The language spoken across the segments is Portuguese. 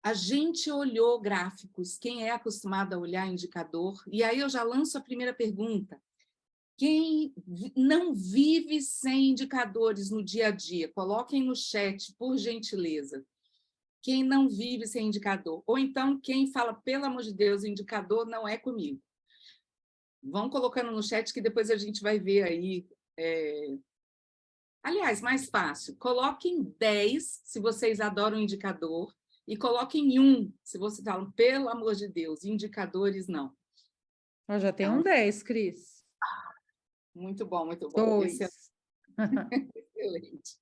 A gente olhou gráficos, quem é acostumado a olhar indicador, e aí eu já lanço a primeira pergunta. Quem não vive sem indicadores no dia a dia? Coloquem no chat, por gentileza. Quem não vive sem indicador? Ou então, quem fala, pelo amor de Deus, o indicador não é comigo. Vão colocando no chat que depois a gente vai ver aí. Aliás, mais fácil, coloquem 10 se vocês adoram indicador e coloquem 1 se vocês falam, pelo amor de Deus, indicadores não. Eu já tenho Então, um 10, Cris. muito bom, muito bom. 2. Excelente.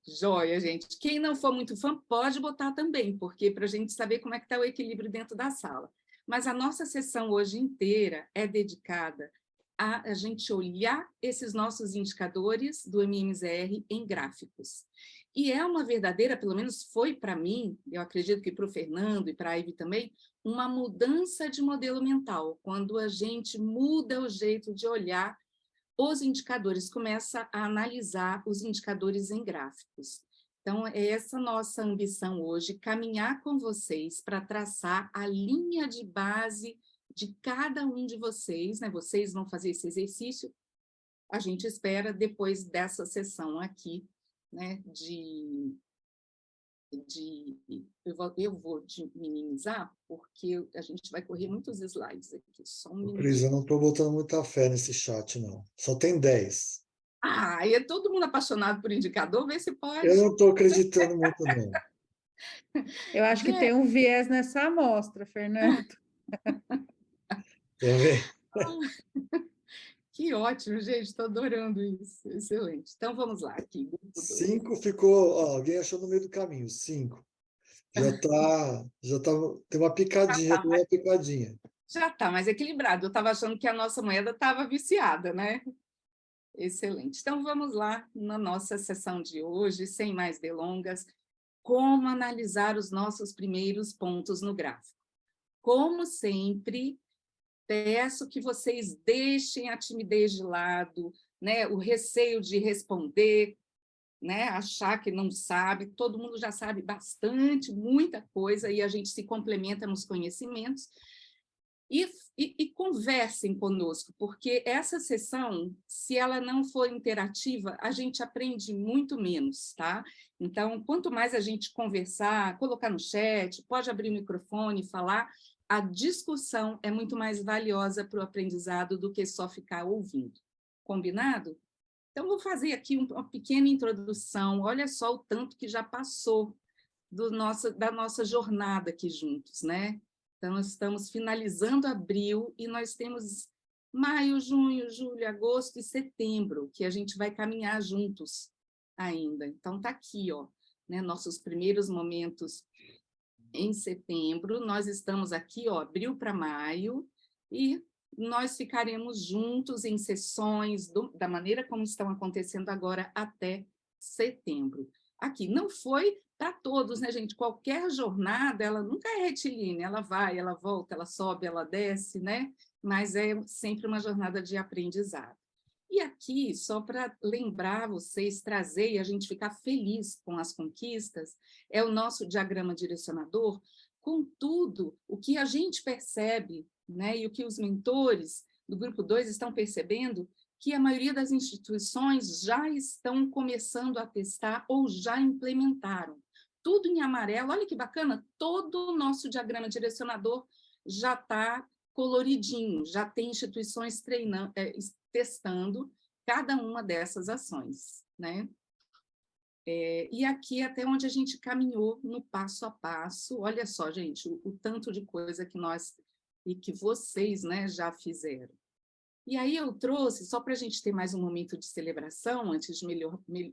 Joia, gente. Quem não for muito fã, pode botar também, porque para a gente saber como é que está o equilíbrio dentro da sala. Mas a nossa sessão hoje inteira é dedicada a gente olhar esses nossos indicadores do MMZR em gráficos. E é uma verdadeira, pelo menos foi para mim, eu acredito que para o Fernando e para a Ivy também, uma mudança de modelo mental, quando a gente muda o jeito de olhar os indicadores, começa a analisar os indicadores em gráficos. Então, é essa nossa ambição hoje, caminhar com vocês para traçar a linha de base de cada um de vocês, né? Vocês vão fazer esse exercício, a gente espera depois dessa sessão aqui, né? Eu vou minimizar, porque a gente vai correr muitos slides aqui, só um Cris, minutinho. eu não estou botando muita fé nesse chat, não. Só tem 10. Ah, e é todo mundo apaixonado por indicador, vê se pode. Eu não estou acreditando muito, não. Eu acho que tem um viés nessa amostra, Fernando. Quer ver? Que ótimo, gente, estou adorando isso. Excelente. Então, vamos lá, aqui, grupo 2. 5 ficou... Ó, alguém achou no meio do caminho. 5. Tem uma picadinha, tem uma picadinha. Já está mais equilibrado. Eu estava achando que a nossa moeda estava viciada, né? Excelente. Então, vamos lá na nossa sessão de hoje, sem mais delongas, como analisar os nossos primeiros pontos no gráfico. Como sempre, peço que vocês deixem a timidez de lado, né? O receio de responder, né? Achar que não sabe, todo mundo já sabe bastante, muita coisa, e a gente se complementa nos conhecimentos. E conversem conosco, porque essa sessão, se ela não for interativa, a gente aprende muito menos, tá? Então, quanto mais a gente conversar, colocar no chat, pode abrir o microfone e falar, a discussão é muito mais valiosa para o aprendizado do que só ficar ouvindo. Combinado? Então, vou fazer aqui uma pequena introdução. Olha só o tanto que já passou da nossa jornada aqui juntos, né? Então, nós estamos finalizando abril e nós temos maio, junho, julho, agosto e setembro, que a gente vai caminhar juntos ainda. Então, está aqui, ó, né? Nossos primeiros momentos em setembro. Nós estamos aqui, ó, abril para maio, e nós ficaremos juntos em sessões da maneira como estão acontecendo agora até setembro. Aqui, não foi para todos, né, gente? Qualquer jornada, ela nunca é retilínea, ela vai, ela volta, ela sobe, ela desce, né? Mas é sempre uma jornada de aprendizado. E aqui, só para lembrar vocês, trazer e a gente ficar feliz com as conquistas, é o nosso diagrama direcionador, com tudo o que a gente percebe, né, e o que os mentores do grupo 2 estão percebendo, que a maioria das instituições já estão começando a testar ou já implementaram. Tudo em amarelo, olha que bacana, todo o nosso diagrama direcionador já está coloridinho, já tem instituições testando cada uma dessas ações, né? E aqui até onde a gente caminhou no passo a passo, olha só, gente, o tanto de coisa que nós e que vocês, né, já fizeram. E aí eu trouxe, só para a gente ter mais um momento de celebração, antes de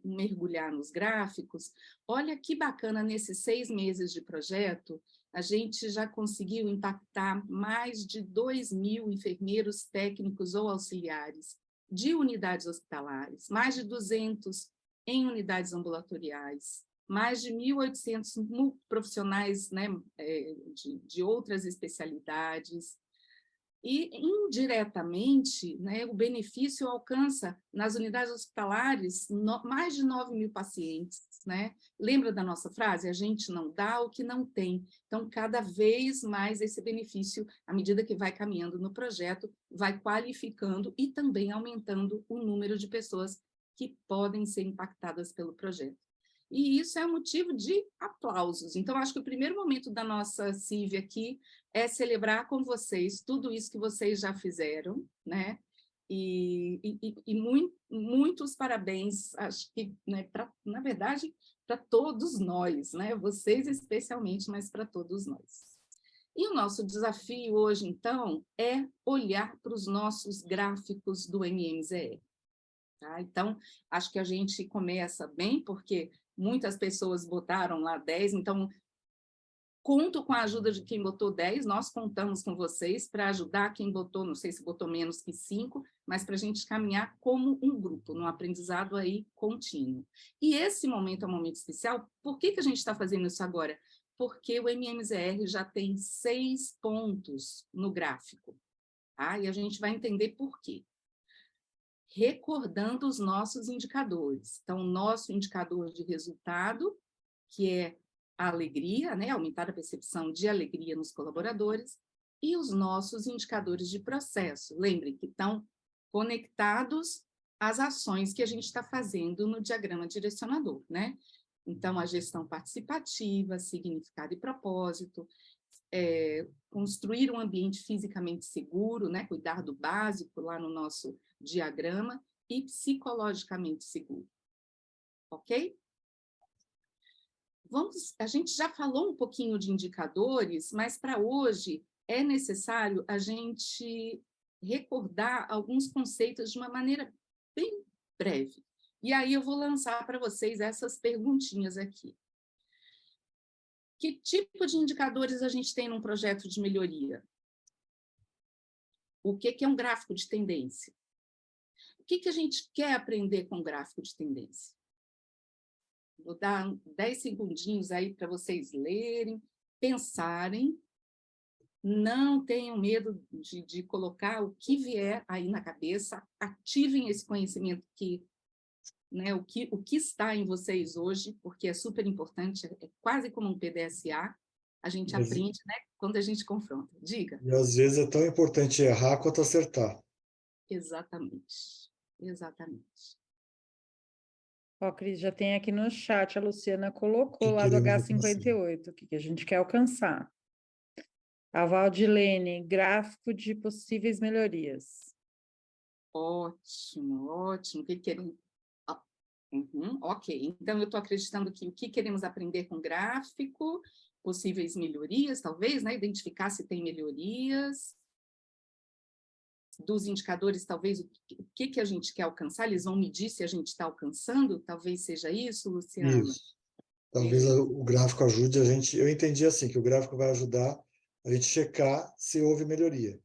mergulhar nos gráficos, olha que bacana, nesses 6 meses de projeto, a gente já conseguiu impactar mais de 2.000 enfermeiros técnicos ou auxiliares de unidades hospitalares, mais de 200 em unidades ambulatoriais, mais de 1.800 profissionais, né, de outras especialidades, E, indiretamente, né, o benefício alcança, nas unidades hospitalares, mais de 9 mil pacientes. Né? Lembra da nossa frase? A gente não dá o que não tem. Então, cada vez mais esse benefício, à medida que vai caminhando no projeto, vai qualificando e também aumentando o número de pessoas que podem ser impactadas pelo projeto. E isso é um motivo de aplausos. Então, acho que o primeiro momento da nossa CIV aqui é celebrar com vocês tudo isso que vocês já fizeram, né? Muitos parabéns, acho que, né, na verdade, para todos nós, né? Vocês especialmente, mas para todos nós. E o nosso desafio hoje, então, é olhar para os nossos gráficos do MMZR. Tá? Então, acho que a gente começa bem, porque muitas pessoas botaram lá 10, então conto com a ajuda de quem botou 10, nós contamos com vocês para ajudar quem botou, não sei se botou menos que 5, mas para a gente caminhar como um grupo, num aprendizado aí contínuo. E esse momento é um momento especial. Por que a gente está fazendo isso agora? Porque o MMZR já tem 6 pontos no gráfico, tá? E a gente vai entender por quê. Recordando os nossos indicadores. Então, o nosso indicador de resultado, que é a alegria, né? Aumentar a percepção de alegria nos colaboradores, e os nossos indicadores de processo. Lembrem que estão conectados às ações que a gente está fazendo no diagrama direcionador, né? Então, a gestão participativa, significado e propósito, construir um ambiente fisicamente seguro, né? Cuidar do básico lá no nosso diagrama, e psicologicamente seguro. Ok? A gente já falou um pouquinho de indicadores, mas para hoje é necessário a gente recordar alguns conceitos de uma maneira bem breve. E aí eu vou lançar para vocês essas perguntinhas aqui. Que tipo de indicadores a gente tem num projeto de melhoria? O que é um gráfico de tendência? O que a gente quer aprender com gráfico de tendência? Vou dar 10 segundinhos aí para vocês lerem, pensarem. Não tenham medo de colocar o que vier aí na cabeça. Ativem esse conhecimento né, o que está em vocês hoje, porque é super importante, é quase como um PDSA. A gente aprende, né, quando a gente confronta. Diga. E às vezes é tão importante errar quanto acertar. Exatamente. Exatamente. Ó, Cris, já tem aqui no chat, a Luciana colocou Que lá do queremos H58, o que a gente quer alcançar. A Valdilene, gráfico de possíveis melhorias. Ótimo, ótimo. O que queremos... ok, então eu estou acreditando que o que queremos aprender com gráfico, possíveis melhorias, talvez, né? Identificar se tem melhorias. Dos indicadores, talvez, o que a gente quer alcançar, eles vão medir se a gente está alcançando, talvez seja isso, Luciana? Isso. Talvez o gráfico ajude a gente. Eu entendi assim, que o gráfico vai ajudar a gente checar se houve melhoria.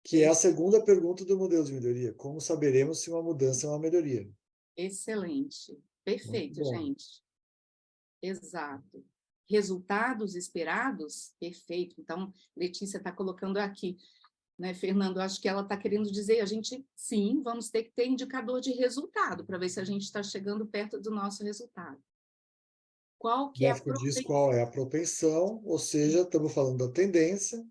Que é a segunda pergunta do modelo de melhoria. Como saberemos se uma mudança é uma melhoria? Excelente. Perfeito, Muito bom. gente. Exato. Resultados esperados? Perfeito. Então, Letícia está colocando aqui, né, Fernando? Acho que ela está querendo dizer, a gente, sim, vamos ter que ter indicador de resultado, para ver se a gente está chegando perto do nosso resultado. Qual O que é a gráfico diz qual é a propensão, ou seja, estamos falando da tendência.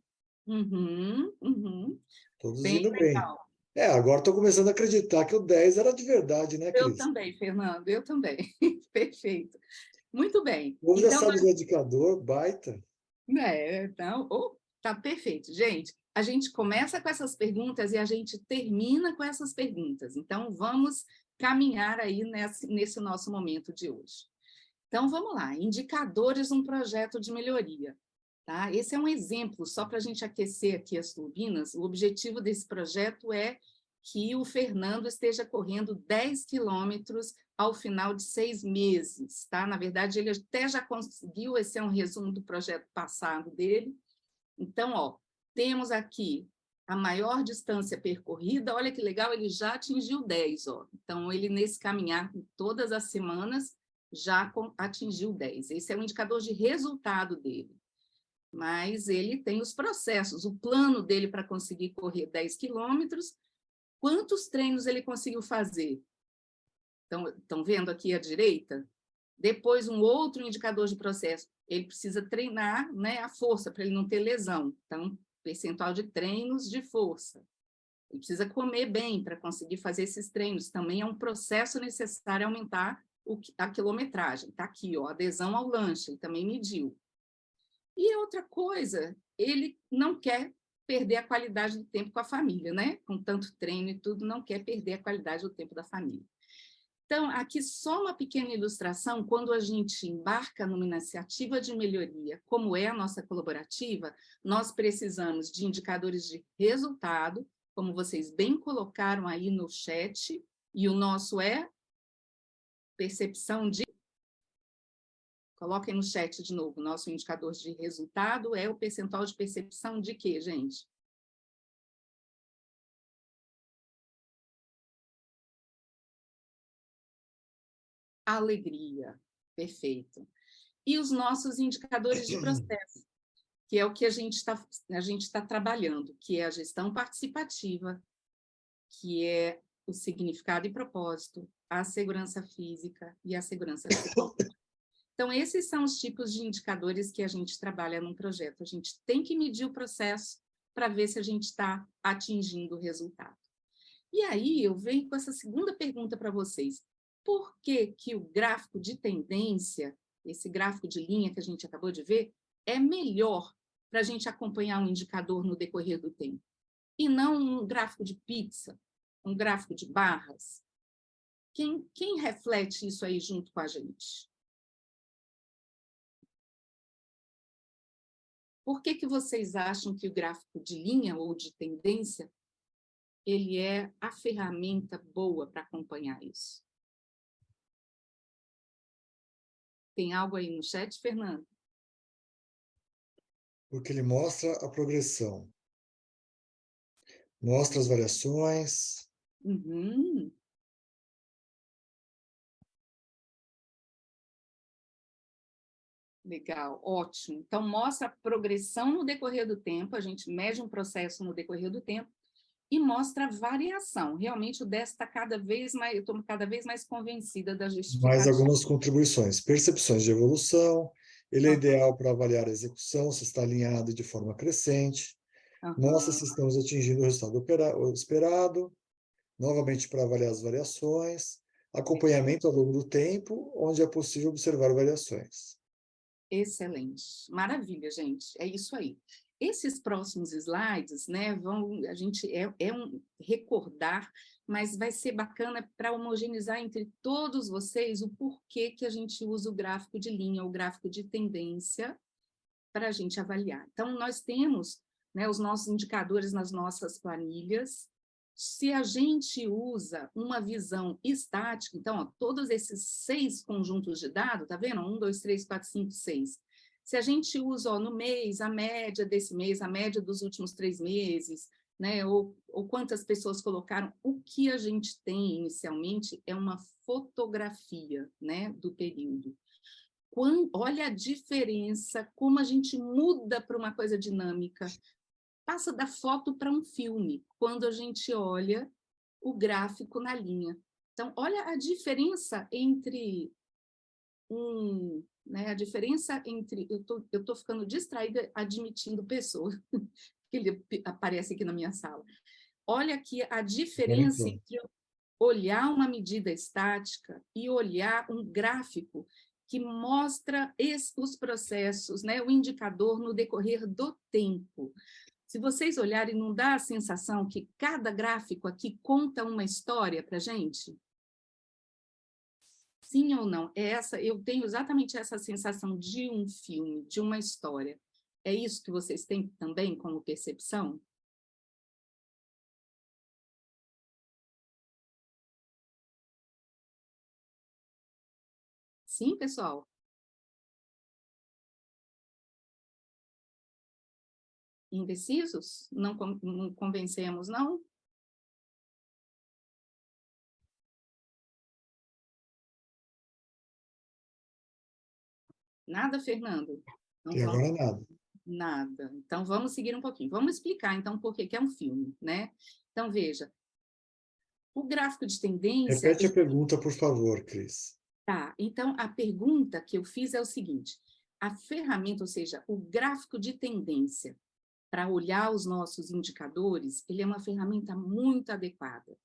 Todos Bem indo bem. legal. Agora estou começando a acreditar que o 10 era de verdade, né, Eu Cris? também, Fernando, eu também. Perfeito. Muito bem. O povo já Então, sabe do indicador, baita. então, tá perfeito. Gente, a gente começa com essas perguntas e a gente termina com essas perguntas. Então, vamos caminhar aí nesse nosso momento de hoje. Então, vamos lá. Indicadores de um projeto de melhoria. Tá? Esse é um exemplo, só para a gente aquecer aqui as turbinas. O objetivo desse projeto é que o Fernando esteja correndo 10 quilômetros ao final de 6 meses. Tá? Na verdade, ele até já conseguiu, esse é um resumo do projeto passado dele. Então, temos aqui a maior distância percorrida, olha que legal, ele já atingiu 10. Então, ele nesse caminhar todas as semanas já atingiu 10. Esse é o indicador de resultado dele. mas ele tem os processos, o plano dele para conseguir correr 10 quilômetros, quantos treinos ele conseguiu fazer. Estão vendo aqui à direita? Depois, um outro indicador de processo, ele precisa treinar, né, a força, para ele não ter lesão. Então, percentual de treinos de força. Ele precisa comer bem para conseguir fazer esses treinos. Também é um processo necessário aumentar a quilometragem. Está aqui, ó, adesão ao lanche, ele também mediu. E outra coisa, ele não quer perder a qualidade do tempo com a família, né? Com tanto treino e tudo, não quer perder a qualidade do tempo da família. Então, aqui só uma pequena ilustração, quando a gente embarca numa iniciativa de melhoria, como é a nossa colaborativa, nós precisamos de indicadores de resultado, como vocês bem colocaram aí no chat, e o nosso é percepção de... Coloquem no chat de novo, nosso indicador de resultado é o percentual de percepção de quê, gente? Alegria, perfeito. E os nossos indicadores de processo, que é o que a gente está trabalhando, que é a gestão participativa, que é o significado e propósito, a segurança física e a segurança psicológica. Então, esses são os tipos de indicadores que a gente trabalha num projeto. A gente tem que medir o processo para ver se a gente está atingindo o resultado. E aí, eu venho com essa segunda pergunta para vocês. Por que que o gráfico de tendência, esse gráfico de linha que a gente acabou de ver, é melhor para a gente acompanhar um indicador no decorrer do tempo? E não um gráfico de pizza, um gráfico de barras? Quem reflete isso aí junto com a gente? Por que que vocês acham que o gráfico de linha ou de tendência ele é a ferramenta boa para acompanhar isso? Tem algo aí no chat, Fernando? Porque ele mostra a progressão, mostra as variações. Uhum. Legal, ótimo. Então, mostra a progressão no decorrer do tempo, a gente mede um processo no decorrer do tempo, e mostra a variação. Realmente, o DES está cada vez mais, eu estou cada vez mais convencida da Mais justificativa. algumas contribuições. Percepções de evolução, ele é ideal para avaliar a execução, se está alinhado de forma crescente, mostra se estamos atingindo o resultado esperado, novamente para avaliar as variações, acompanhamento ao longo do tempo, onde é possível observar variações. Excelente, maravilha, gente, é isso aí. Esses próximos slides, né, a gente um recordar, mas vai ser bacana para homogeneizar entre todos vocês o porquê que a gente usa o gráfico de linha, o gráfico de tendência, para a gente avaliar. Então, nós temos, né, os nossos indicadores nas nossas planilhas. Se a gente usa uma visão estática, então, ó, todos esses 6 conjuntos de dados, tá vendo? 1, 2, 3, 4, 5, 6. Se a gente usa, ó, no mês, a média desse mês, a média dos últimos 3 meses, né, ou quantas pessoas colocaram, o que a gente tem inicialmente é uma fotografia, né, do período. Olha a diferença, como a gente muda para uma coisa dinâmica. Passa da foto para um filme, quando a gente olha o gráfico na linha. Então, olha a diferença entre né, a diferença entre... Eu tô ficando distraída admitindo pessoa, que ele aparece aqui na minha sala. Olha aqui a diferença entre olhar uma medida estática e olhar um gráfico que mostra os processos, né, o indicador no decorrer do tempo. Se vocês olharem, não dá a sensação que cada gráfico aqui conta uma história para a gente? Sim ou não? Eu tenho exatamente essa sensação de um filme, de uma história. É isso que vocês têm também como percepção? Sim, pessoal? Indecisos? Não convencemos, não? Nada, Fernando? Não E vamos. agora nada. Nada. Então, vamos seguir um pouquinho. Vamos explicar, então, por que é um filme, né? Então, veja, o gráfico de tendência... Repete a pergunta, por favor, Cris. Tá, então, a pergunta que eu fiz é o seguinte, a ferramenta, ou seja, o gráfico de tendência, para olhar os nossos indicadores, ele é uma ferramenta muito adequada.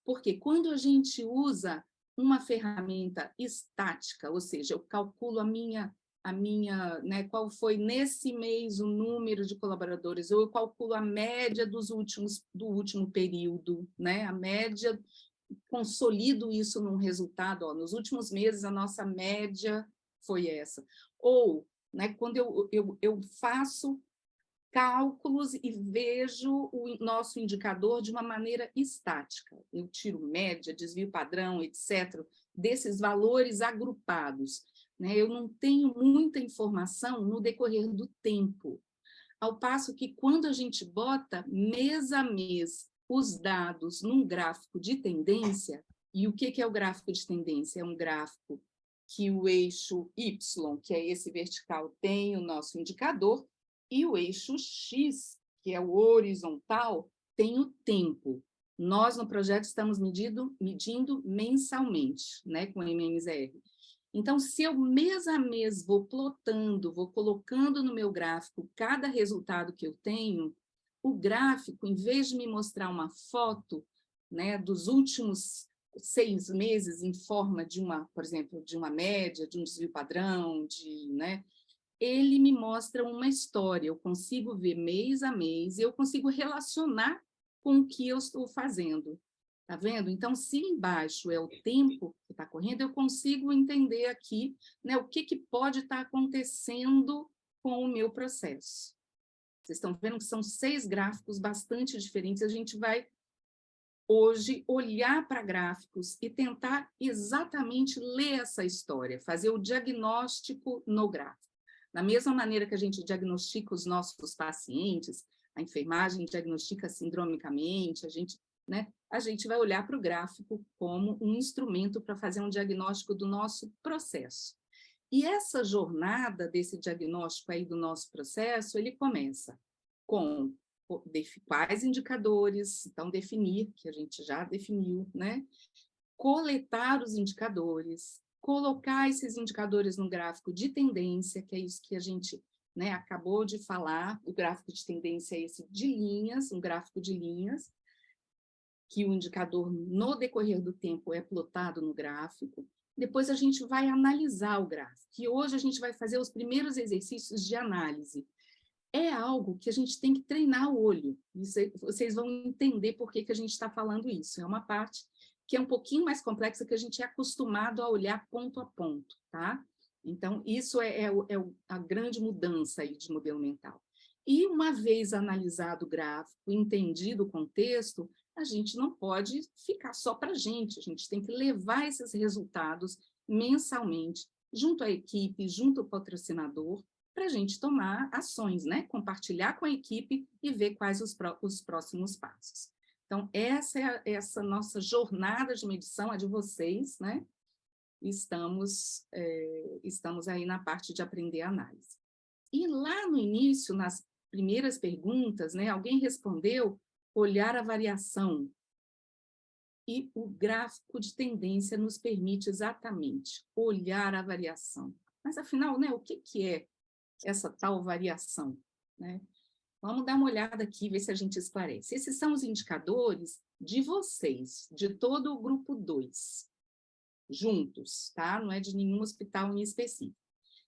Porque quando a gente usa uma ferramenta estática, ou seja, eu calculo né, qual foi nesse mês o número de colaboradores, ou eu calculo a média do último período, né, a média, consolido isso num resultado, ó, nos últimos meses a nossa média foi essa. Ou, né, quando eu faço cálculos e vejo o nosso indicador de uma maneira estática. Eu tiro média, desvio padrão, etc., desses valores agrupados, né? Eu não tenho muita informação no decorrer do tempo. Ao passo que, quando a gente bota mês a mês os dados num gráfico de tendência, e o que é o gráfico de tendência? É um gráfico que o eixo Y, que é esse vertical, tem o nosso indicador, e o eixo X, que é o horizontal, tem o tempo. Nós, no projeto, estamos medindo mensalmente, né, com o MMZR. Então, se eu mês a mês vou plotando, vou colocando no meu gráfico cada resultado que eu tenho, o gráfico, em vez de me mostrar uma foto, né, dos últimos 6 meses em forma de por exemplo, de uma média, de um desvio padrão, né, ele me mostra uma história, eu consigo ver mês a mês, eu consigo relacionar com o que eu estou fazendo. Tá vendo? Então, se embaixo é o tempo que está correndo, eu consigo entender aqui, né, o que pode estar acontecendo com o meu processo. Vocês estão vendo que são 6 gráficos bastante diferentes. A gente vai, hoje, olhar para gráficos e tentar exatamente ler essa história, fazer o diagnóstico no gráfico. Da mesma maneira que a gente diagnostica os nossos pacientes, a enfermagem diagnostica sindromicamente, né, a gente vai olhar para o gráfico como um instrumento para fazer um diagnóstico do nosso processo. E essa jornada desse diagnóstico aí do nosso processo, ele começa com quais indicadores, então definir, que a gente já definiu, né? Coletar os indicadores, colocar esses indicadores no gráfico de tendência, que é isso que a gente, né, acabou de falar, o gráfico de tendência é esse de linhas, um gráfico de linhas, que o indicador, no decorrer do tempo, é plotado no gráfico. Depois a gente vai analisar o gráfico, e hoje a gente vai fazer os primeiros exercícios de análise. É algo que a gente tem que treinar o olho, vocês vão entender por que a gente está falando isso. É uma parte que é um pouquinho mais complexa, que a gente é acostumado a olhar ponto a ponto, tá? Então, isso é a grande mudança aí de modelo mental. E uma vez analisado o gráfico, entendido o contexto, a gente não pode ficar só para a gente tem que levar esses resultados mensalmente, junto à equipe, junto ao patrocinador, para a gente tomar ações, né? Compartilhar com a equipe e ver quais os próximos passos. Então, essa nossa jornada de medição, a de vocês, né? Estamos aí na parte de aprender análise. E lá no início, nas primeiras perguntas, né, alguém respondeu olhar a variação. E o gráfico de tendência nos permite exatamente olhar a variação. Mas, afinal, né, o que é essa tal variação? Né? Vamos dar uma olhada aqui, ver se a gente esclarece. Esses são os indicadores de vocês, de todo o grupo 2, juntos, tá? Não é de nenhum hospital em específico.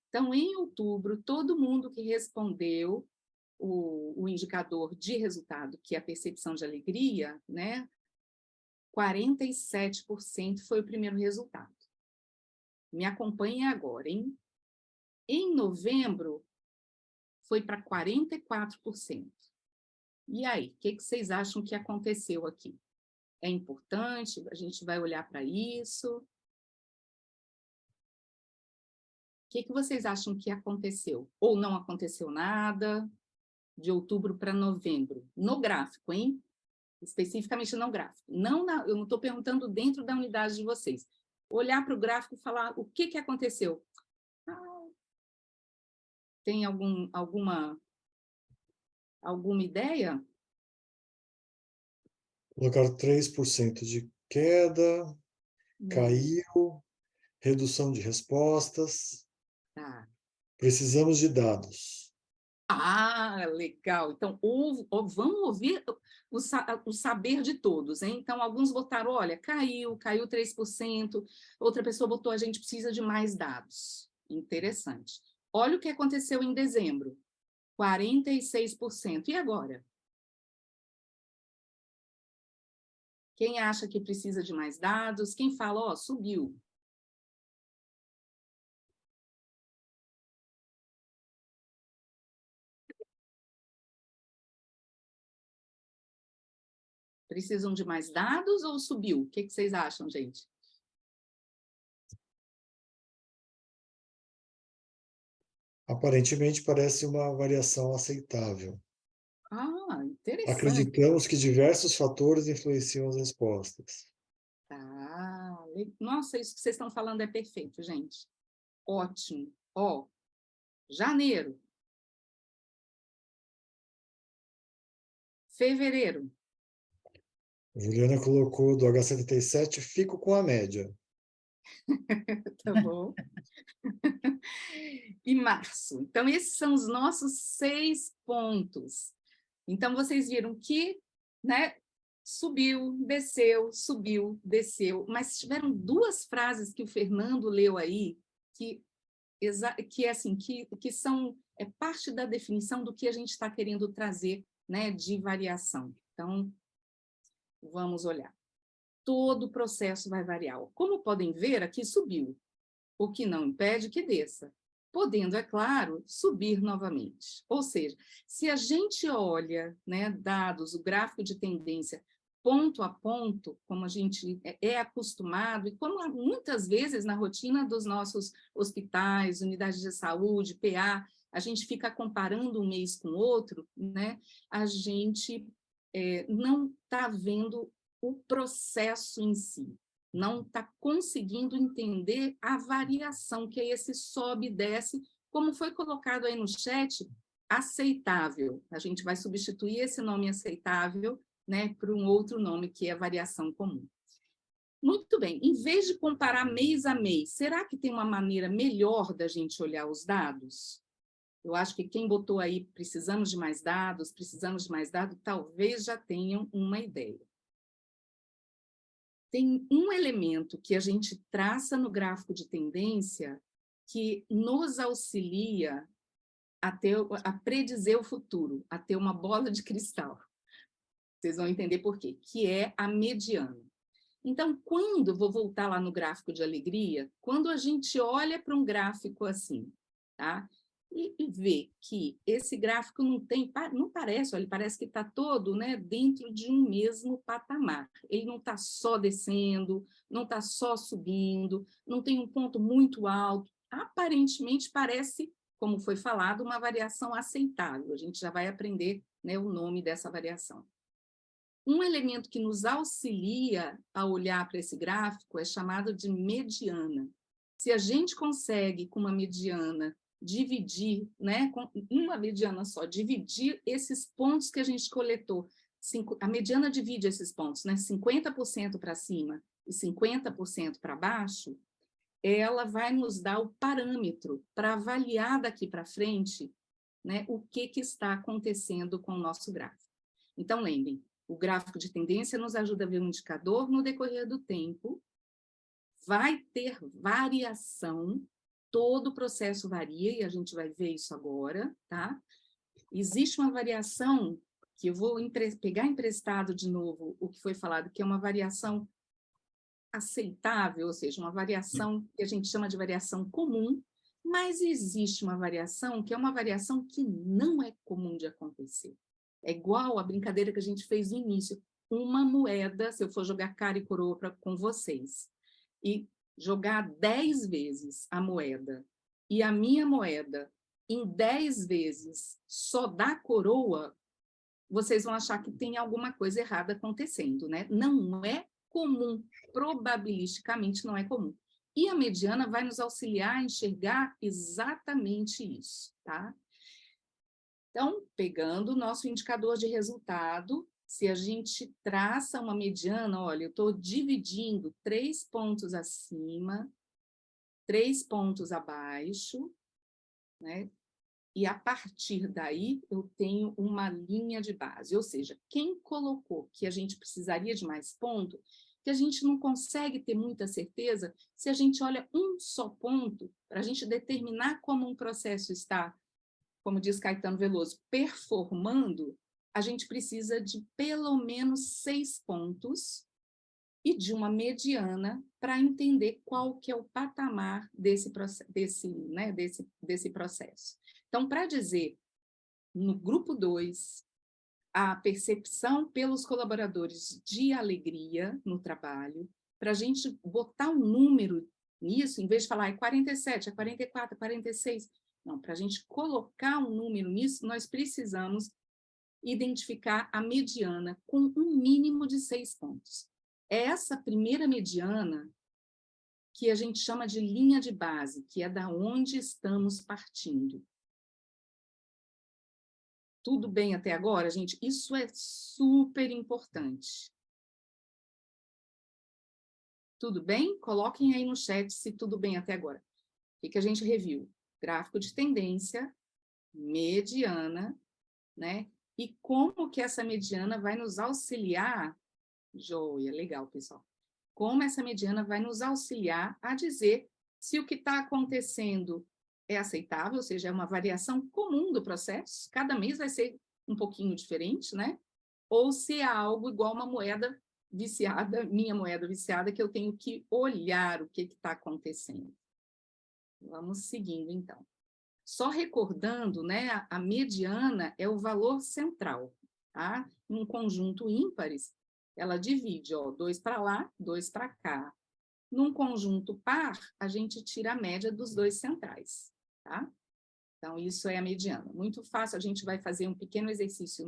Então, em outubro, todo mundo que respondeu o indicador de resultado, que é a percepção de alegria, né? 47% foi o primeiro resultado. Me acompanhem agora, hein? Em novembro, foi para 44%. E aí, o que vocês acham que aconteceu aqui? É importante? A gente vai olhar para isso? O que vocês acham que aconteceu? Ou não aconteceu nada? De outubro para novembro. No gráfico, hein? Especificamente no gráfico. Eu não estou perguntando dentro da unidade de vocês. Olhar para o gráfico e falar o que aconteceu. Tem alguma Alguma ideia? Colocar 3% de queda, caiu, redução de respostas. Tá. Precisamos de dados. Ah, legal. Então, vamos ouvir o saber de todos, hein? Então, alguns botaram, olha, caiu 3%. Outra pessoa botou, a gente precisa de mais dados. Interessante. Olha o que aconteceu em dezembro. 46%. E agora? Quem acha que precisa de mais dados? Quem fala, ó, subiu. Precisam de mais dados ou subiu? O que vocês acham, gente? Aparentemente, parece uma variação aceitável. Ah, interessante. Acreditamos que diversos fatores influenciam as respostas. Tá. Nossa, isso que vocês estão falando é perfeito, gente. Ótimo. Ó, janeiro. Fevereiro. A Juliana colocou do H77, fico com a média. Tá bom. E março. Então, esses são os nossos 6 pontos. Então, vocês viram que, né, subiu, desceu, mas tiveram 2 frases que o Fernando leu aí, que é assim, que são parte da definição do que a gente está querendo trazer, né, de variação. Então, vamos olhar. Todo o processo vai variar. Como podem ver, aqui subiu, o que não impede que desça, podendo, é claro, subir novamente. Ou seja, se a gente olha, né, dados, o gráfico de tendência, ponto a ponto, como a gente é acostumado, e como muitas vezes na rotina dos nossos hospitais, unidades de saúde, PA, a gente fica comparando um mês com o outro, né, a gente não está vendo o processo em si, não está conseguindo entender a variação, que é esse sobe e desce, como foi colocado aí no chat, aceitável. A gente vai substituir esse nome aceitável, né, por um outro nome, que é variação comum. Muito bem, em vez de comparar mês a mês, será que tem uma maneira melhor da gente olhar os dados? Eu acho que quem botou aí, precisamos de mais dados, talvez já tenham uma ideia. Tem um elemento que a gente traça no gráfico de tendência que nos auxilia a predizer o futuro, a ter uma bola de cristal. Vocês vão entender por quê, que é a mediana. Então, vou voltar lá no gráfico de alegria, quando a gente olha para um gráfico assim, tá? E vê que esse gráfico não parece, olha, ele parece que está todo, né, dentro de um mesmo patamar. Ele não está só descendo, não está só subindo, não tem um ponto muito alto. Aparentemente parece, como foi falado, uma variação aceitável. A gente já vai aprender, né, o nome dessa variação. Um elemento que nos auxilia a olhar para esse gráfico é chamado de mediana. Se a gente consegue, com uma mediana, dividir, né, com uma mediana só, dividir esses pontos que a gente coletou, a mediana divide esses pontos, né, 50% para cima e 50% para baixo, ela vai nos dar o parâmetro para avaliar daqui para frente, né, o que está acontecendo com o nosso gráfico. Então, lembrem, o gráfico de tendência nos ajuda a ver um indicador no decorrer do tempo, vai ter variação, todo o processo varia, e a gente vai ver isso agora, tá? Existe uma variação, que eu vou pegar emprestado de novo o que foi falado, que é uma variação aceitável, ou seja, uma variação que a gente chama de variação comum, mas existe uma variação que é uma variação que não é comum de acontecer. É igual a brincadeira que a gente fez no início. Uma moeda, se eu for jogar cara e coroa com vocês, e jogar 10 vezes a moeda, e a minha moeda em 10 vezes só dá coroa, vocês vão achar que tem alguma coisa errada acontecendo, né? Não é comum, probabilisticamente não é comum. E a mediana vai nos auxiliar a enxergar exatamente isso, tá? Então, pegando o nosso indicador de resultado, se a gente traça uma mediana, olha, eu estou dividindo 3 pontos acima, 3 pontos abaixo, né? E a partir daí eu tenho uma linha de base, ou seja, quem colocou que a gente precisaria de mais ponto, que a gente não consegue ter muita certeza se a gente olha um só ponto, para a gente determinar como um processo está, como diz Caetano Veloso, performando, a gente precisa de pelo menos 6 pontos e de uma mediana para entender qual que é o patamar desse processo. Então, para dizer, no grupo 2, a percepção pelos colaboradores de alegria no trabalho, para a gente botar um número nisso, em vez de falar é 47, é 44, é 46, não, para a gente colocar um número nisso, nós precisamos identificar a mediana com um mínimo de 6 pontos. É essa primeira mediana que a gente chama de linha de base, que é da onde estamos partindo. Tudo bem até agora, gente? Isso é super importante. Tudo bem? Coloquem aí no chat se tudo bem até agora. O que a gente reviu? Gráfico de tendência, mediana, né? E como que essa mediana vai nos auxiliar? Joia, legal, pessoal. Como essa mediana vai nos auxiliar a dizer se o que está acontecendo é aceitável, ou seja, é uma variação comum do processo, cada mês vai ser um pouquinho diferente, né? Ou se é algo igual uma moeda viciada, minha moeda viciada, que eu tenho que olhar o que está acontecendo. Vamos seguindo, então. Só recordando, né, a mediana é o valor central, tá? Em um conjunto ímpares, ela divide, ó, 2 para lá, 2 para cá. Num conjunto par, a gente tira a média dos 2 centrais, tá? Então, isso é a mediana. Muito fácil, a gente vai fazer um pequeno exercício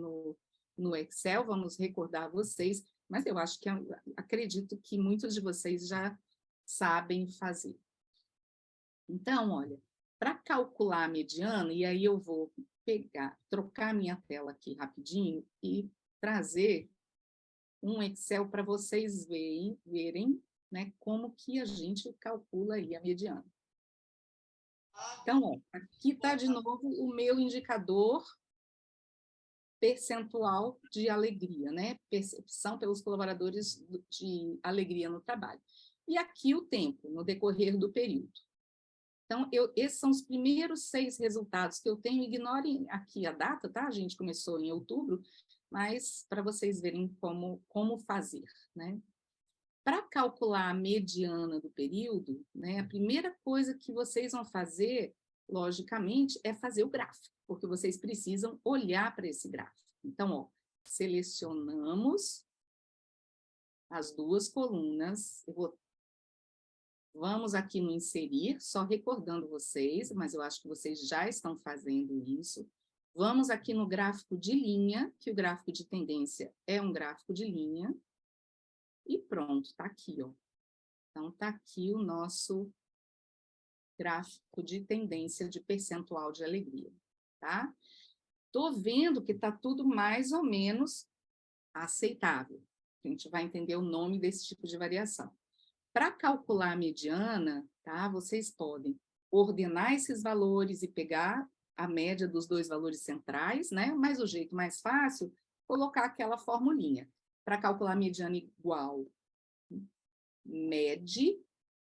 no Excel, vamos recordar vocês, mas eu acho que, acredito que muitos de vocês já sabem fazer. Então, olha, para calcular a mediana, e aí eu vou trocar minha tela aqui rapidinho e trazer um Excel para vocês verem, né, como que a gente calcula aí a mediana. Então, ó, aqui está de novo o meu indicador percentual de alegria, né? Percepção pelos colaboradores de alegria no trabalho. E aqui o tempo, no decorrer do período. Então, esses são os primeiros 6 resultados que eu tenho. Ignorem aqui a data, tá? A gente começou em outubro, mas para vocês verem como fazer, né? Para calcular a mediana do período, né, a primeira coisa que vocês vão fazer, logicamente, é fazer o gráfico, porque vocês precisam olhar para esse gráfico. Então, ó, selecionamos as 2 colunas, vamos aqui no inserir, só recordando vocês, mas eu acho que vocês já estão fazendo isso. Vamos aqui no gráfico de linha, que o gráfico de tendência é um gráfico de linha. E pronto, está aqui, ó. Então, está aqui o nosso gráfico de tendência de percentual de alegria, tá? Estou vendo que está tudo mais ou menos aceitável. A gente vai entender o nome desse tipo de variação. Para calcular a mediana, tá? Vocês podem ordenar esses valores e pegar a média dos 2 valores centrais, né? Mas o jeito mais fácil, colocar aquela formulinha. Para calcular a mediana igual med,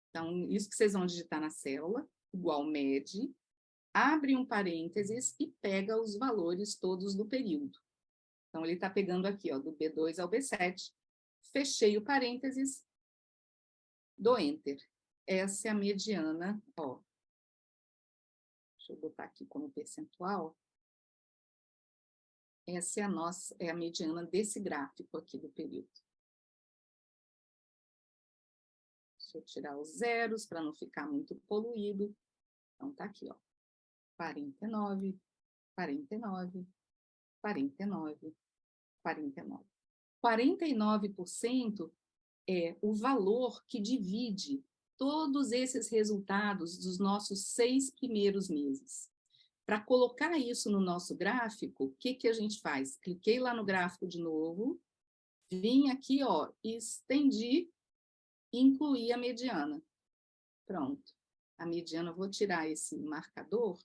então, isso que vocês vão digitar na célula, igual med, abre um parênteses e pega os valores todos do período. Então, ele está pegando aqui, ó, do B2 ao B7, fechei o parênteses, dou Enter. Essa é a mediana, ó. Deixa eu botar aqui como percentual. Essa é a mediana desse gráfico aqui do período. Deixa eu tirar os zeros para não ficar muito poluído. Então, tá aqui, ó. 49, 49, 49, 49. 49% é o valor que divide todos esses resultados dos nossos 6 primeiros meses. Para colocar isso no nosso gráfico, o que, que a gente faz? Cliquei lá no gráfico de novo, vim aqui, ó, e estendi e incluí a mediana. Pronto. A mediana, eu vou tirar esse marcador,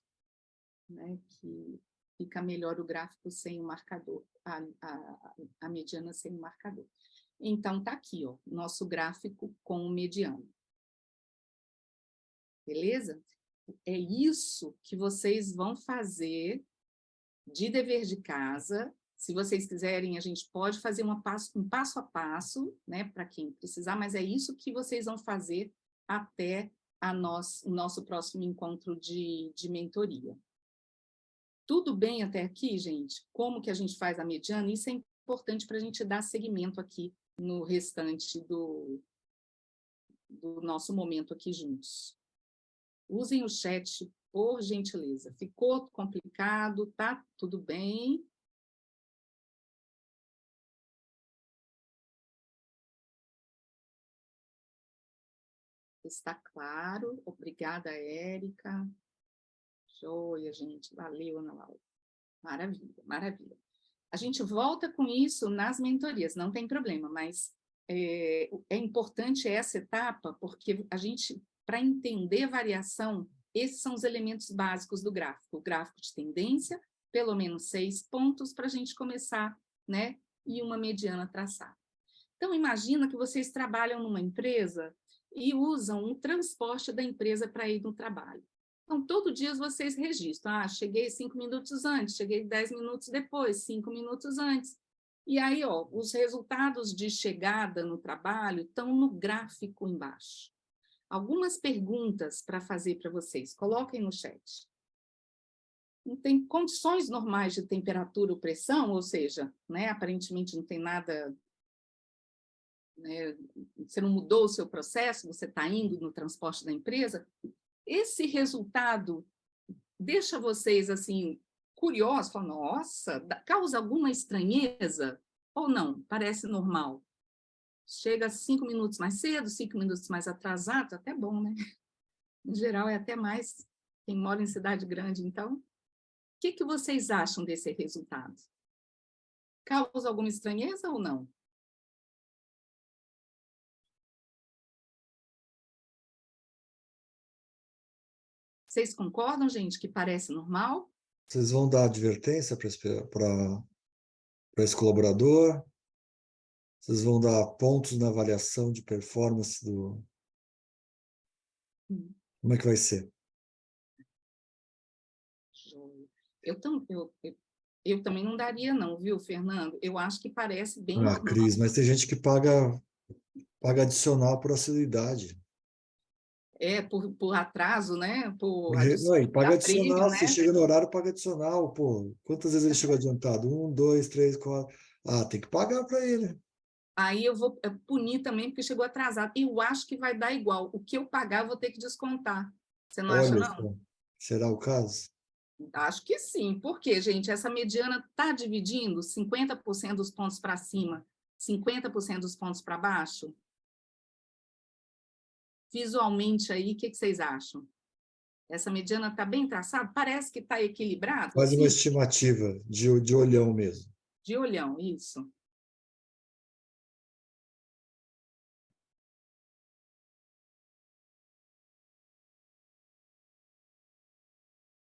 né, que fica melhor o gráfico sem o marcador, a mediana sem o marcador. Então, está aqui, ó, nosso gráfico com o mediano. Beleza? É isso que vocês vão fazer de dever de casa. Se vocês quiserem, a gente pode fazer um passo a passo, né, para quem precisar, mas é isso que vocês vão fazer até o nosso próximo encontro de mentoria. Tudo bem até aqui, gente? Como que a gente faz a mediana? Isso é importante para a gente dar seguimento aqui no restante do nosso momento aqui juntos. Usem o chat, por gentileza. Ficou complicado? Tá tudo bem? Está claro? Obrigada, Érica. Joia, gente. Valeu, Ana Laura. Maravilha, maravilha. A gente volta com isso nas mentorias, não tem problema, mas é importante essa etapa, porque a gente, para entender variação, esses são os elementos básicos do gráfico. O gráfico de tendência, pelo menos 6 pontos para a gente começar, né? E uma mediana traçada. Então, imagina que vocês trabalham numa empresa e usam um transporte da empresa para ir no trabalho. Então, todo dia vocês registram. Ah, cheguei 5 minutos antes, cheguei 10 minutos depois, 5 minutos antes. E aí, ó, os resultados de chegada no trabalho estão no gráfico embaixo. Algumas perguntas para fazer para vocês. Coloquem no chat. Não tem condições normais de temperatura ou pressão, ou seja, né, aparentemente não tem nada... Né, você não mudou o seu processo, você está indo no transporte da empresa, esse resultado deixa vocês assim curiosos, falam, nossa, causa alguma estranheza ou não? Parece normal. Chega 5 minutos mais cedo, 5 minutos mais atrasado, até bom, né? Em geral é até mais quem mora em cidade grande, então. O que vocês acham desse resultado? Causa alguma estranheza ou não? Vocês concordam, gente, que parece normal? Vocês vão dar advertência para esse colaborador? Vocês vão dar pontos na avaliação de performance do... Como é que vai ser? Eu também não daria não, viu, Fernando? Eu acho que parece bem Ah, normal. Cris, mas tem gente que paga adicional por assiduidade. Por atraso, né? Por Não, e paga prêmio, adicional, né? você chega no horário, paga adicional, pô. Quantas vezes ele chegou adiantado? 1, 2, 3, 4. Ah, tem que pagar para ele. Aí eu vou punir também, porque chegou atrasado. Eu acho que vai dar igual. O que eu pagar, eu vou ter que descontar. Você não acha, Olha não? só, será o caso? Acho que sim. Por quê, gente? Essa mediana está dividindo 50% dos pontos para cima, 50% dos pontos para baixo? Visualmente aí, o que vocês acham? Essa mediana está bem traçada? Parece que está equilibrado, Faz uma assim? estimativa de olhão mesmo. De olhão, isso.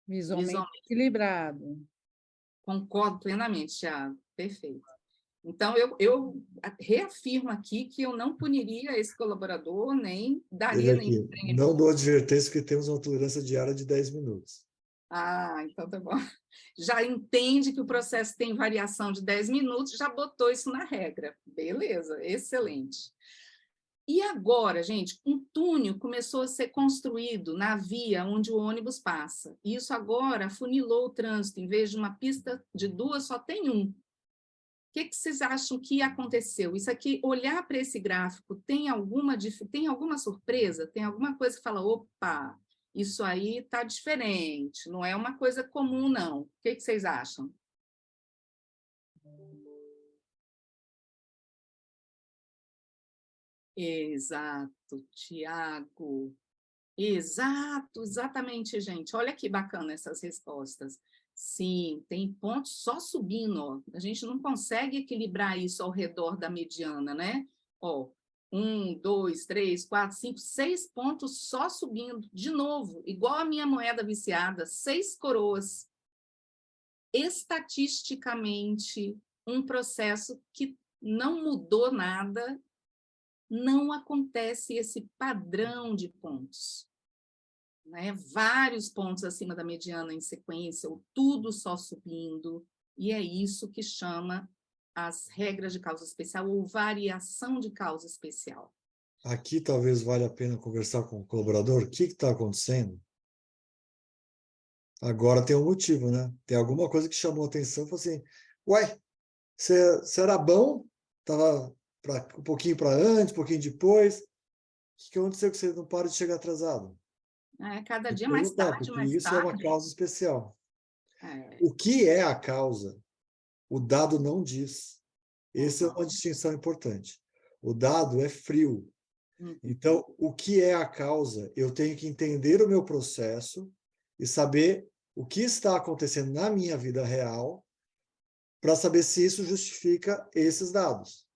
Visualmente equilibrado. Concordo plenamente, Thiago. Perfeito. Então, eu reafirmo aqui que eu não puniria esse colaborador, nem Ele daria nenhum aqui, prêmio. não dou advertência porque temos uma tolerância diária de 10 minutos. Ah, então tá bom. Já entende que o processo tem variação de 10 minutos, já botou isso na regra. Beleza, excelente. E agora, gente, um túnel começou a ser construído na via onde o ônibus passa. Isso agora afunilou o trânsito. Em vez de uma pista de 2, só tem um. O que vocês acham que aconteceu? Isso aqui, olhar para esse gráfico, tem alguma surpresa? Tem alguma coisa que fala, opa, isso aí está diferente, não é uma coisa comum, não. O que vocês acham? Exato, Tiago. Exato, exatamente, gente. Olha que bacana essas respostas. Sim, tem pontos só subindo, ó. A gente não consegue equilibrar isso ao redor da mediana, né? Ó, 1, 2, 3, 4, 5, 6 pontos só subindo. De novo, igual a minha moeda viciada, 6 coroas. Estatisticamente, um processo que não mudou nada, não acontece esse padrão de pontos, né? Vários pontos acima da mediana em sequência, ou tudo só subindo, e é isso que chama as regras de causa especial ou variação de causa especial. Aqui talvez valha a pena conversar com o colaborador. O que está acontecendo? Agora tem um motivo, né? Tem alguma coisa que chamou a atenção. Falou assim, ué, você era bom? Estava um pouquinho para antes, um pouquinho depois. O que aconteceu que você não para de chegar atrasado? Cada Tem que dia mais perguntar, tarde, porque mais isso é uma tarde. causa especial. É, O que é a causa? O dado não diz. Essa é uma uhum, distinção importante. O dado é frio. uhum. Então, o que é a causa? Eu tenho que entender o meu processo e saber o que está acontecendo na minha vida real para saber se isso justifica esses dados.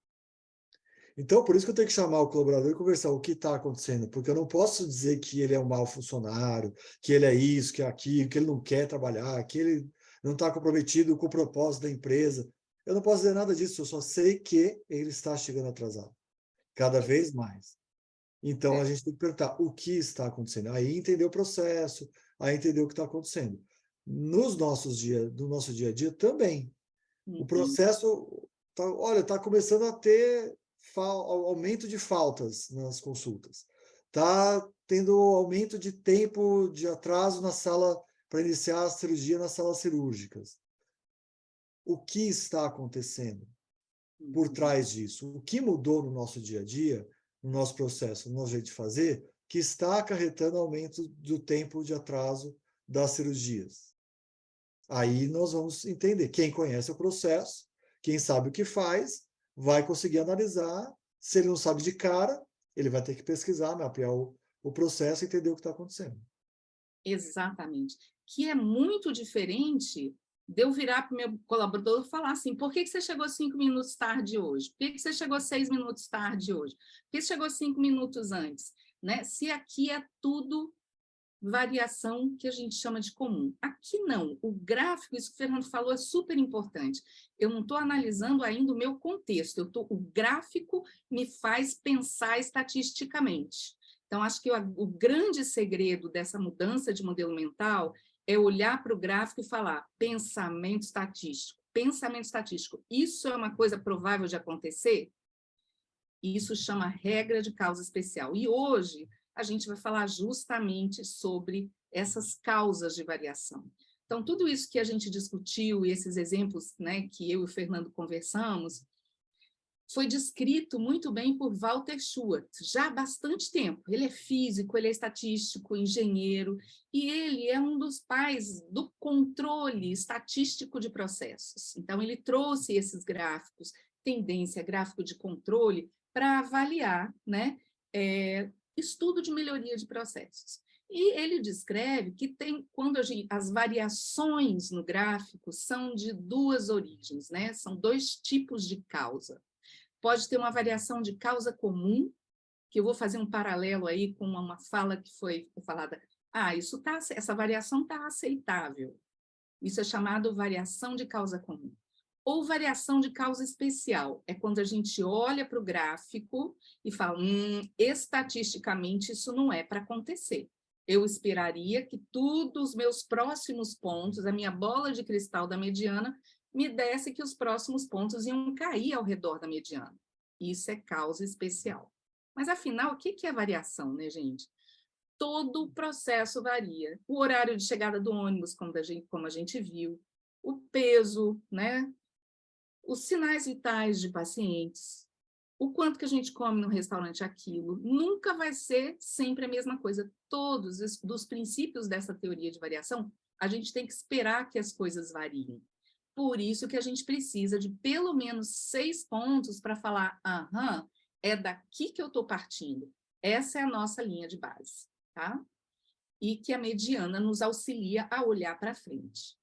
Então, por isso que eu tenho que chamar o colaborador e conversar o que está acontecendo, porque eu não posso dizer que ele é um mau funcionário, que ele é isso, que é aquilo, que ele não quer trabalhar, que ele não está comprometido com o propósito da empresa. Eu não posso dizer nada disso, eu só sei que ele está chegando atrasado, cada vez mais. Então, a É, gente tem que perguntar o que está acontecendo. Aí entender o processo, aí entender o que está acontecendo. No nosso dia a dia também. O uhum. processo, olha, está começando a ter aumento de faltas nas consultas. Está tendo aumento de tempo de atraso na sala para iniciar a cirurgia nas salas cirúrgicas. O que está acontecendo por Uhum. trás disso? O que mudou no nosso dia a dia, no nosso processo, no nosso jeito de fazer, que está acarretando aumento do tempo de atraso das cirurgias? Aí nós vamos entender. Quem conhece o processo, quem sabe o que faz, vai conseguir analisar. Se ele não sabe de cara, ele vai ter que pesquisar, mapear o processo e entender o que está acontecendo. Exatamente. Que é muito diferente de eu virar para o meu colaborador e falar assim, por que você chegou 5 minutos tarde hoje? Por que você chegou 6 minutos tarde hoje? Por que você chegou 5 minutos antes? Né? Se aqui é tudo variação que a gente chama de comum. Aqui não. O gráfico, isso que o Fernando falou, é super importante. Eu não estou analisando ainda o meu contexto. O gráfico me faz pensar estatisticamente. Então, acho que o grande segredo dessa mudança de modelo mental é olhar para o gráfico e falar pensamento estatístico. Pensamento estatístico. Isso é uma coisa provável de acontecer? Isso chama regra de causa especial. E hoje a gente vai falar justamente sobre essas causas de variação. Então, tudo isso que a gente discutiu e esses exemplos, né, que eu e o Fernando conversamos, foi descrito muito bem por Walter Schwartz, já há bastante tempo. Ele é físico, ele é estatístico, engenheiro, e ele é um dos pais do controle estatístico de processos. Então, ele trouxe esses gráficos, tendência, gráfico de controle, para avaliar, né, estudo de melhoria de processos. E ele descreve que tem, quando as variações no gráfico são de duas origens, né? São dois tipos de causa. Pode ter uma variação de causa comum, que eu vou fazer um paralelo aí com uma fala que foi falada. Essa variação está aceitável. Isso é chamado variação de causa comum. Ou variação de causa especial. É quando a gente olha para o gráfico e fala, estatisticamente isso não é para acontecer. Eu esperaria que todos os meus próximos pontos, a minha bola de cristal da mediana, me desse que os próximos pontos iam cair ao redor da mediana. Isso é causa especial. Mas, afinal, o que é variação, né, gente? Todo o processo varia. O horário de chegada do ônibus, como a gente viu, o peso, né? Os sinais vitais de pacientes, o quanto que a gente come no restaurante aquilo, nunca vai ser sempre a mesma coisa. Todos os princípios dessa teoria de variação, a gente tem que esperar que as coisas variem. Por isso que a gente precisa de pelo menos 6 pontos para falar, é daqui que eu estou partindo. Essa é a nossa linha de base. tá? E que a mediana nos auxilia a olhar para frente.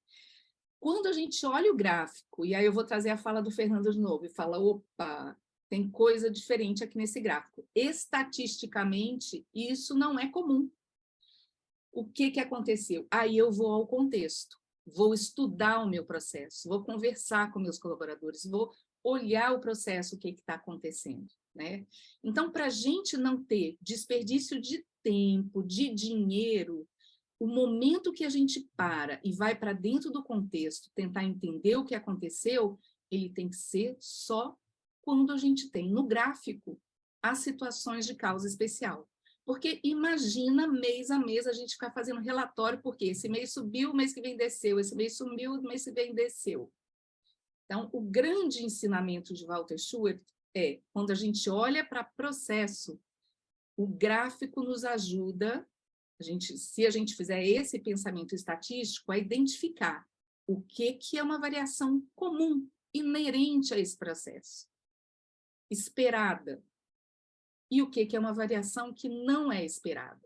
Quando a gente olha o gráfico, e aí eu vou trazer a fala do Fernando de novo, e fala, opa, tem coisa diferente aqui nesse gráfico. Estatisticamente, isso não é comum. O que aconteceu? Aí eu vou ao contexto, vou estudar o meu processo, vou conversar com meus colaboradores, vou olhar o processo, o que está acontecendo, né? Então, para a gente não ter desperdício de tempo, de dinheiro, o momento que a gente para e vai para dentro do contexto, tentar entender o que aconteceu, ele tem que ser só quando a gente tem no gráfico as situações de causa especial. Porque imagina, mês a mês, a gente ficar fazendo relatório, porque esse mês subiu, o mês que vem desceu, esse mês subiu, o mês que vem desceu. Então, o grande ensinamento de Walter Schubert é, quando a gente olha para processo, o gráfico nos ajuda, se a gente fizer esse pensamento estatístico, a identificar o que é uma variação comum, inerente a esse processo, esperada, e o que é uma variação que não é esperada,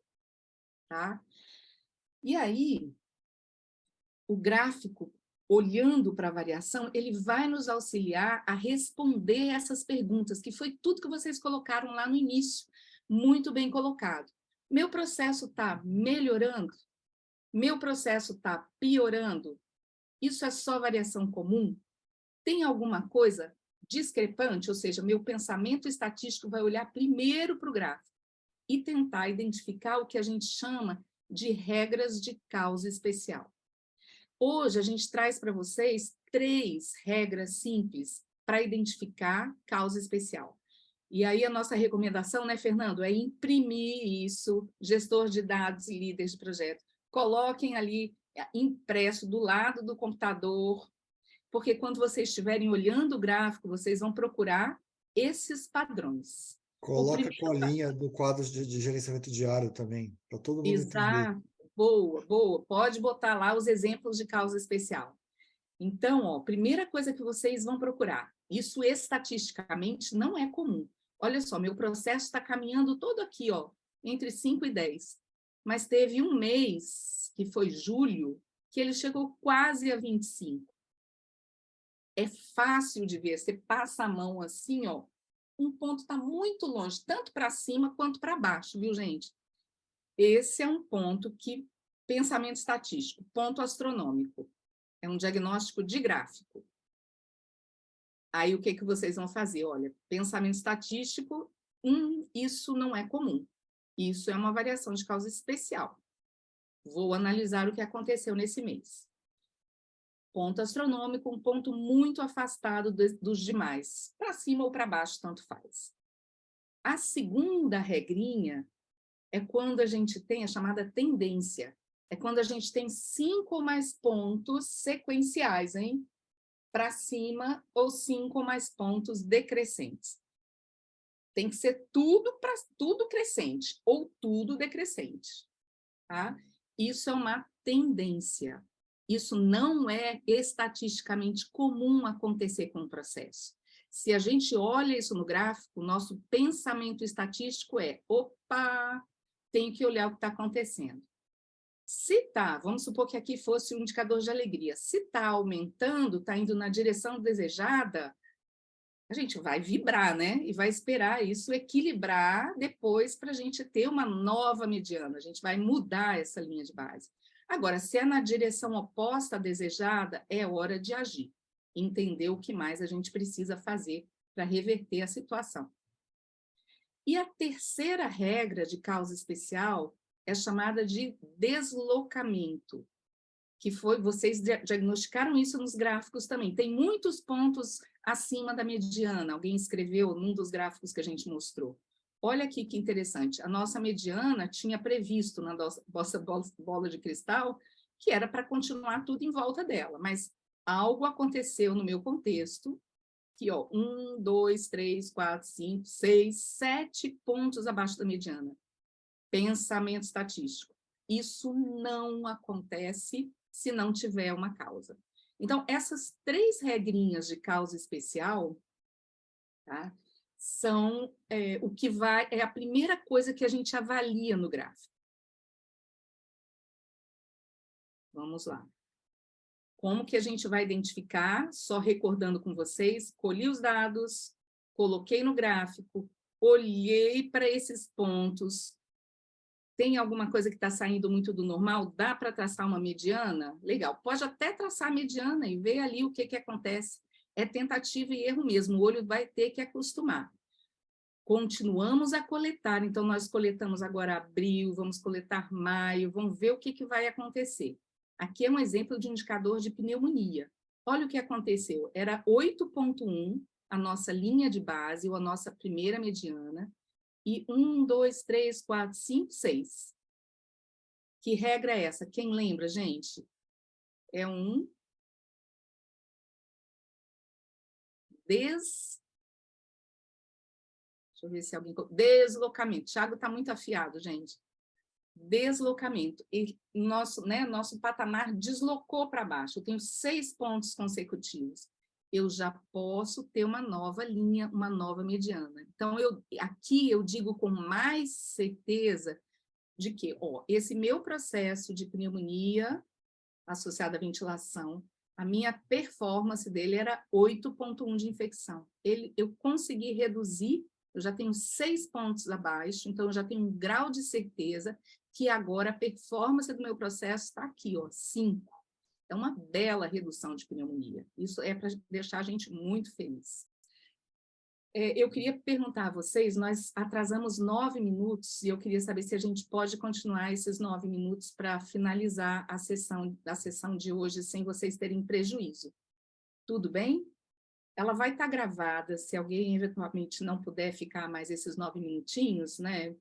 tá? E aí, o gráfico, olhando para a variação, ele vai nos auxiliar a responder essas perguntas, que foi tudo que vocês colocaram lá no início, muito bem colocado. Meu processo está melhorando? Meu processo está piorando? Isso é só variação comum? Tem alguma coisa discrepante? Ou seja, meu pensamento estatístico vai olhar primeiro para o gráfico e tentar identificar o que a gente chama de regras de causa especial. Hoje, a gente traz para vocês 3 regras simples para identificar causa especial. E aí, a nossa recomendação, né, Fernando, é imprimir isso, gestor de dados e líderes de projeto. Coloquem ali impresso do lado do computador, porque quando vocês estiverem olhando o gráfico, vocês vão procurar esses padrões. Coloca a colinha do quadro de gerenciamento diário também, para todo mundo entender. Exato, boa, boa. Pode botar lá os exemplos de causa especial. Então, ó, primeira coisa que vocês vão procurar, isso estatisticamente não é comum. Olha só, meu processo está caminhando todo aqui, ó, entre 5 e 10. Mas teve um mês, que foi julho, que ele chegou quase a 25. É fácil de ver, você passa a mão assim, ó, um ponto está muito longe, tanto para cima quanto para baixo, viu, gente? Esse é um ponto que, pensamento estatístico, ponto astronômico. É um diagnóstico de gráfico. Aí, o que vocês vão fazer? Olha, pensamento estatístico, isso não é comum. Isso é uma variação de causa especial. Vou analisar o que aconteceu nesse mês. Ponto astronômico, um ponto muito afastado dos demais. Para cima ou para baixo, tanto faz. A segunda regrinha é quando a gente tem a chamada tendência. É quando a gente tem 5 ou mais pontos sequenciais, hein? Para cima ou 5 ou mais pontos decrescentes. Tem que ser tudo crescente ou tudo decrescente, tá? Isso é uma tendência. Isso não é estatisticamente comum acontecer com o processo. Se a gente olha isso no gráfico, nosso pensamento estatístico é, opa, tenho que olhar o que está acontecendo. Se está, vamos supor que aqui fosse um indicador de alegria, se está aumentando, está indo na direção desejada, a gente vai vibrar, né? E vai esperar isso equilibrar depois para a gente ter uma nova mediana, a gente vai mudar essa linha de base. Agora, se é na direção oposta à desejada, é hora de agir, entender o que mais a gente precisa fazer para reverter a situação. E a terceira regra de causa especial é chamada de deslocamento, que foi, vocês diagnosticaram isso nos gráficos também. Tem muitos pontos acima da mediana, alguém escreveu num dos gráficos que a gente mostrou. Olha aqui que interessante, a nossa mediana tinha previsto na nossa bola de cristal que era para continuar tudo em volta dela, mas algo aconteceu no meu contexto, que, ó, 1, 2, 3, 4, 5, 6, 7 pontos abaixo da mediana. Pensamento estatístico. Isso não acontece se não tiver uma causa. Então, essas 3 regrinhas de causa especial, tá, são o que vai, é a primeira coisa que a gente avalia no gráfico. Vamos lá. Como que a gente vai identificar? Só recordando com vocês, colhi os dados, coloquei no gráfico, olhei para esses pontos. Tem alguma coisa que está saindo muito do normal? Dá para traçar uma mediana? Legal. Pode até traçar a mediana e ver ali o que acontece. É tentativa e erro mesmo. O olho vai ter que acostumar. Continuamos a coletar. Então, nós coletamos agora abril, vamos coletar maio, vamos ver o que vai acontecer. Aqui é um exemplo de indicador de pneumonia. Olha o que aconteceu. Era 8,1 a nossa linha de base, ou a nossa primeira mediana, e 1, 2, 3, 4, 5, 6. Que regra é essa? Quem lembra, gente? É um Deixa eu ver se alguém... Deslocamento. Thiago está muito afiado, gente. Deslocamento. E nosso patamar deslocou para baixo. Eu tenho 6 pontos consecutivos. Eu já posso ter uma nova linha, uma nova mediana. Então, aqui eu digo com mais certeza de que esse meu processo de pneumonia associado à ventilação, a minha performance dele era 8,1 de infecção. Eu consegui reduzir, eu já tenho 6 pontos abaixo, então eu já tenho um grau de certeza que agora a performance do meu processo está aqui, 5. É uma bela redução de pneumonia. Isso é para deixar a gente muito feliz. Eu queria perguntar a vocês, nós atrasamos 9 minutos e eu queria saber se a gente pode continuar esses 9 minutos para finalizar a sessão de hoje sem vocês terem prejuízo. Tudo bem? Ela vai estar gravada, se alguém eventualmente não puder ficar mais esses 9 minutinhos, né?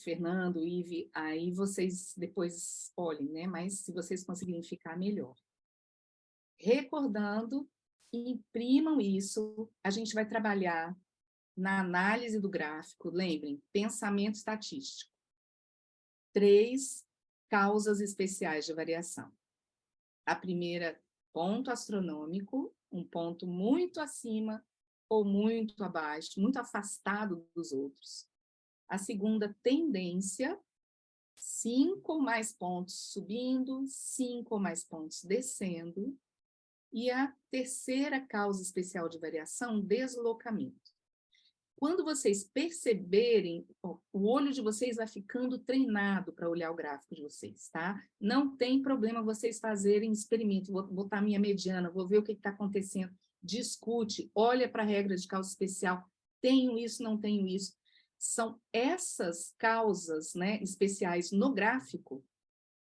Fernando, Ive, aí vocês depois olhem, né? Mas se vocês conseguirem ficar, melhor. Recordando, imprimam isso, a gente vai trabalhar na análise do gráfico, lembrem, pensamento estatístico. 3 causas especiais de variação. A primeira, ponto astronômico, um ponto muito acima ou muito abaixo, muito afastado dos outros. A segunda, tendência, 5 ou mais pontos subindo, 5 ou mais pontos descendo. E a terceira causa especial de variação, deslocamento. Quando vocês perceberem, o olho de vocês vai ficando treinado para olhar o gráfico de vocês, tá? Não tem problema vocês fazerem experimento, vou botar minha mediana, vou ver o que está acontecendo, discute, olha para a regra de causa especial, tenho isso, não tenho isso. São essas causas, né, especiais no gráfico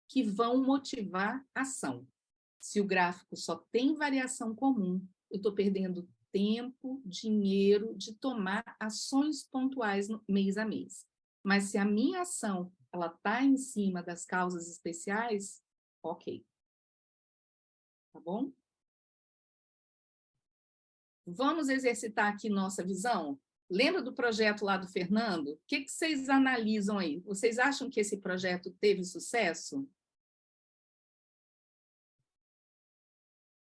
que vão motivar a ação. Se o gráfico só tem variação comum, eu estou perdendo tempo, dinheiro de tomar ações pontuais mês a mês. Mas se a minha ação está em cima das causas especiais, ok. Tá bom? Vamos exercitar aqui nossa visão? Lembra do projeto lá do Fernando? O que vocês analisam aí? Vocês acham que esse projeto teve sucesso?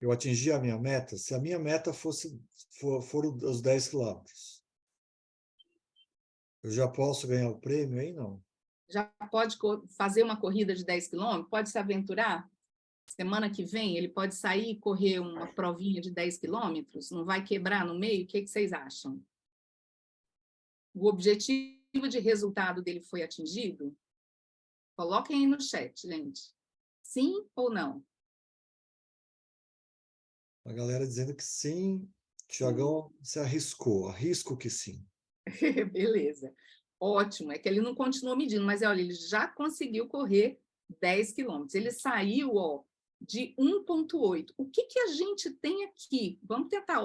Eu atingi a minha meta, se a minha meta for os 10 quilômetros, eu já posso ganhar o prêmio aí? Não. Já pode fazer uma corrida de 10 quilômetros? Pode se aventurar? Semana que vem ele pode sair e correr uma provinha de 10 quilômetros? Não vai quebrar no meio? O que vocês acham? O objetivo de resultado dele foi atingido? Coloquem aí no chat, gente. Sim ou não? A galera dizendo que sim. Tiagão se arriscou. Arrisco que sim. Beleza. Ótimo. É que ele não continuou medindo, mas olha, ele já conseguiu correr 10 quilômetros. Ele saiu, de 1,8. O que a gente tem aqui? Vamos tentar,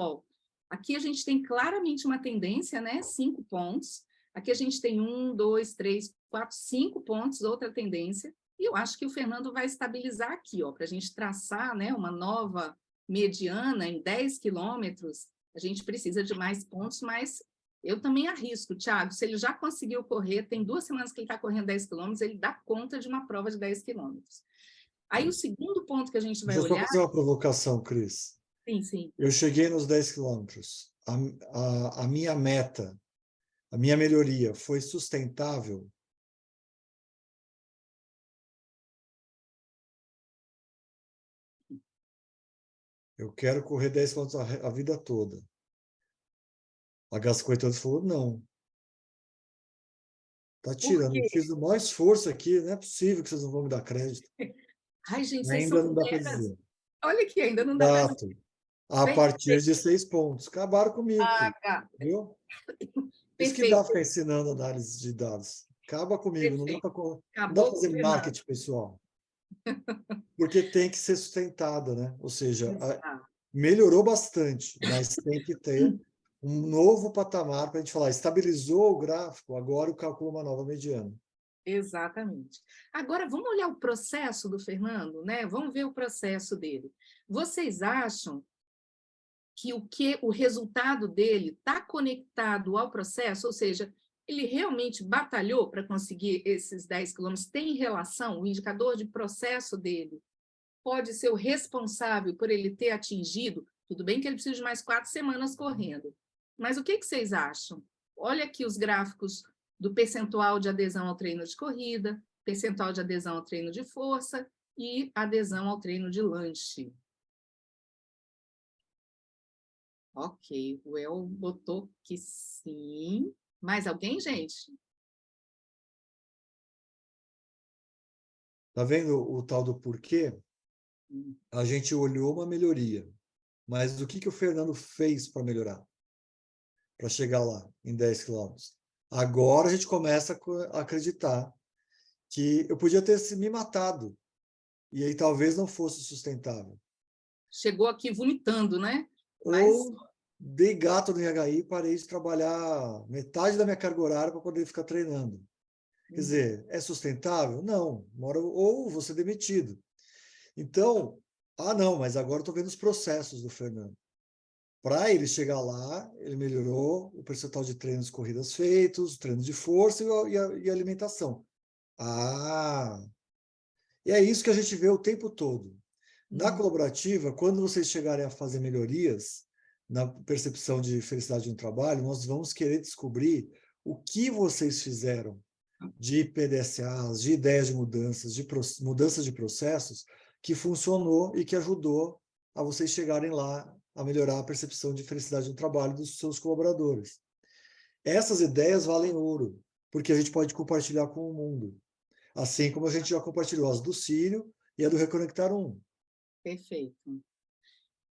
aqui a gente tem claramente uma tendência, né? 5 pontos. Aqui a gente tem 1, 2, 3, 4, 5 pontos, outra tendência. E eu acho que o Fernando vai estabilizar aqui, para a gente traçar, né, uma nova mediana em 10 quilômetros. A gente precisa de mais pontos, mas eu também arrisco, Thiago, se ele já conseguiu correr, tem 2 semanas que ele está correndo 10 quilômetros, ele dá conta de uma prova de 10 quilômetros. Aí o segundo ponto que a gente vai olhar... Deixa eu fazer uma provocação, Cris. Sim. Eu cheguei nos 10 quilômetros. A minha meta, a minha melhoria foi sustentável? Eu quero correr 10 km a vida toda. A Gascoigne falou, não. Tá Por tirando, quê? eu fiz o maior esforço aqui, não é possível que vocês não vão me dar crédito. Ai, gente, vocês Ainda são não dá para feras. dizer. Olha aqui, ainda não dá para dizer. Exato. A partir de 6 pontos. Acabaram comigo, filho. Gata. Viu? Isso que dá Perfeito, ficar ensinando análise de dados. Acaba comigo, não dá perfeito. para Acabou com o fazer Fernando. marketing pessoal. Porque tem que ser sustentada, né? Ou seja, Exato. melhorou bastante, mas tem que ter um novo patamar para a gente falar, estabilizou o gráfico, agora eu calculo uma nova mediana. Exatamente. Agora, vamos olhar o processo do Fernando, né? Vamos ver o processo dele. Vocês acham que o resultado dele está conectado ao processo? Ou seja, ele realmente batalhou para conseguir esses 10 quilômetros? Tem relação? O indicador de processo dele pode ser o responsável por ele ter atingido? Tudo bem que ele precisa de mais 4 semanas correndo. Mas o que vocês acham? Olha aqui os gráficos do percentual de adesão ao treino de corrida, percentual de adesão ao treino de força e adesão ao treino de lanche. Ok, o El botou que sim. Mais alguém, gente? Tá vendo o tal do porquê? A gente olhou uma melhoria, mas o que o Fernando fez para melhorar? Para chegar lá, em 10 quilômetros? Agora a gente começa a acreditar que eu podia ter me matado, e aí talvez não fosse sustentável. Chegou aqui vomitando, né? Mas Ou dei gato no IHI e parei de trabalhar metade da minha carga horária para poder ficar treinando. Quer dizer, é sustentável? Não. Ou vou ser demitido. Então, não, mas agora estou vendo os processos do Fernando. Para ele chegar lá, ele melhorou o percentual de treinos corridas feitos, treinos de força e alimentação. E é isso que a gente vê o tempo todo. Na colaborativa, quando vocês chegarem a fazer melhorias na percepção de felicidade no trabalho, nós vamos querer descobrir o que vocês fizeram de PDCAs, de ideias de mudanças, de mudanças de processos, que funcionou e que ajudou a vocês chegarem lá a melhorar a percepção de felicidade no trabalho dos seus colaboradores. Essas ideias valem ouro, porque a gente pode compartilhar com o mundo. Assim como a gente já compartilhou as do Círio e a do Reconectar 1. perfeito.